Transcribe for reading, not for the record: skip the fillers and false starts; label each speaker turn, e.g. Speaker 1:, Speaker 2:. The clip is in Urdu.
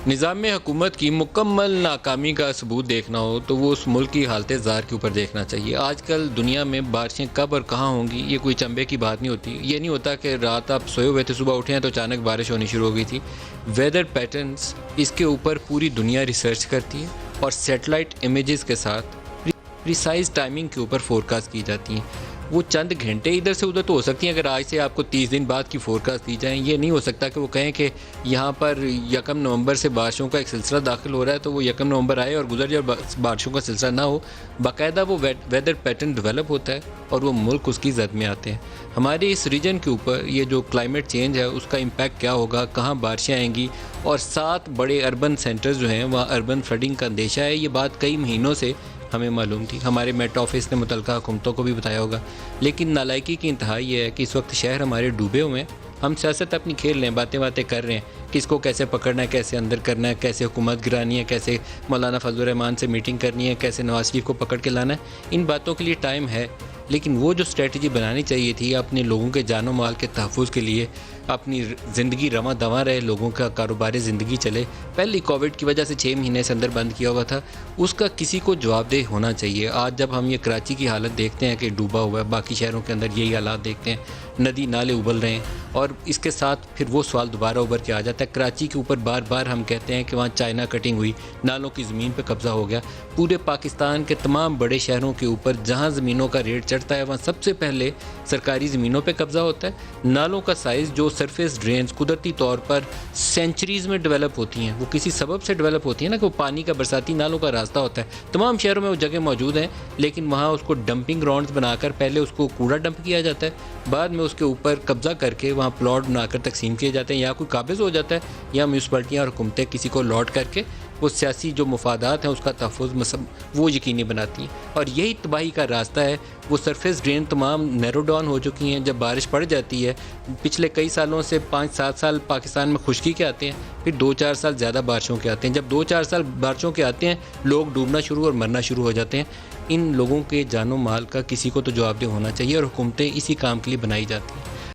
Speaker 1: نظام حکومت کی مکمل ناکامی کا ثبوت دیکھنا ہو تو وہ اس ملک کی حالت زار کے اوپر دیکھنا چاہیے۔ آج کل دنیا میں بارشیں کب اور کہاں ہوں گی یہ کوئی چنبے کی بات نہیں ہوتی۔ یہ نہیں ہوتا کہ رات آپ سوئے ہوئے تھے، صبح اٹھے ہیں تو اچانک بارش ہونی شروع ہو گئی تھی۔ ویدر پیٹرنز اس کے اوپر پوری دنیا ریسرچ کرتی ہے اور سیٹلائٹ امیجز کے ساتھ پریسائز ٹائمنگ کے اوپر فورکاسٹ کی جاتی ہیں۔ وہ چند گھنٹے ادھر سے ادھر تو ہو سکتی ہیں، اگر آج سے آپ کو 30 دن بعد کی فورکاسٹ دی جائیں۔ یہ نہیں ہو سکتا کہ وہ کہیں کہ یہاں پر 1 نومبر سے بارشوں کا ایک سلسلہ داخل ہو رہا ہے تو وہ 1 نومبر آئے اور گزر جائے اور بارشوں کا سلسلہ نہ ہو۔ باقاعدہ وہ ویدر پیٹرن ڈیولپ ہوتا ہے اور وہ ملک اس کی زد میں آتے ہیں۔ ہمارے اس ریجن کے اوپر یہ جو کلائمیٹ چینج ہے اس کا امپیکٹ کیا ہوگا، کہاں بارشیں آئیں گی، اور 7 بڑے اربن سینٹرز جو ہیں وہاں اربن فلڈنگ کا اندیشہ ہے۔ یہ بات کئی مہینوں سے ہمیں معلوم تھی، ہمارے میٹ آفس نے متعلقہ حکومتوں کو بھی بتایا ہوگا، لیکن نالائکی کی انتہا یہ ہے کہ اس وقت شہر ہمارے ڈوبے ہوئے ہیں۔ ہم سیاست اپنی کھیل رہے ہیں، باتیں کر رہے ہیں، کس کو کیسے پکڑنا ہے، کیسے اندر کرنا ہے، کیسے حکومت گرانی ہے، کیسے مولانا فضل الرحمان سے میٹنگ کرنی ہے، کیسے نواز شریف کو پکڑ کے لانا ہے۔ ان باتوں کے لیے ٹائم ہے، لیکن وہ جو اسٹریٹجی بنانی چاہیے تھی اپنے لوگوں کے جان و مال کے تحفظ کے لیے، اپنی زندگی رواں دواں رہے، لوگوں کا کاروبار زندگی چلے، پہلی کووڈ کی وجہ سے 6 مہینے سے اندر بند کیا ہوا تھا، اس کا کسی کو جواب دہ ہونا چاہیے۔ آج جب ہم یہ کراچی کی حالت دیکھتے ہیں کہ ڈوبا ہوا ہے، باقی شہروں کے اندر یہی حالات دیکھتے ہیں، ندی نالے ابل رہے ہیں، اور اس کے ساتھ پھر وہ سوال دوبارہ ابھر کے آ جاتا ہے۔ کراچی کے اوپر بار بار ہم کہتے ہیں کہ وہاں چائنا کٹنگ ہوئی، نالوں کی زمین پہ قبضہ ہو گیا۔ پورے پاکستان کے تمام بڑے شہروں کے اوپر جہاں زمینوں کا ریٹ چڑھتا ہے وہاں سب سے پہلے سرکاری زمینوں پہ قبضہ ہوتا ہے۔ نالوں کا سائز جو سرفیس ڈرینز قدرتی طور پر سینچریز میں ڈیولپ ہوتی ہیں، وہ کسی سبب سے ڈیولپ ہوتی ہیں نا، کہ وہ پانی کا برساتی نالوں کا راستہ ہوتا ہے۔ تمام شہروں میں وہ جگہ موجود ہیں، لیکن وہاں اس کو ڈمپنگ گراؤنڈز بنا کر پہلے اس کو کوڑا ڈمپ کیا جاتا ہے، بعد میں اس کے اوپر قبضہ کر کے وہاں پلاٹ بنا کر تقسیم کیے جاتے ہیں، یا کوئی قابض ہو جاتا ہے، یا میونسپلٹیاں اور حکومتیں کسی کو لاٹ کر کے وہ سیاسی جو مفادات ہیں اس کا تحفظ وہ یقینی بناتی ہیں، اور یہی تباہی کا راستہ ہے۔ وہ سرفیس ڈرین تمام نیرو ڈاؤن ہو چکی ہیں۔ جب بارش پڑ جاتی ہے، پچھلے کئی سالوں سے 5-7 سال پاکستان میں خشکی کے آتے ہیں، پھر 2-4 سال زیادہ بارشوں کے آتے ہیں۔ جب 2-4 سال بارشوں کے آتے ہیں، لوگ ڈوبنا شروع اور مرنا شروع ہو جاتے ہیں۔ ان لوگوں کے جان و مال کا کسی کو تو جواب دہ ہونا چاہیے، اور حکومتیں اسی کام کے لیے بنائی جاتی ہیں۔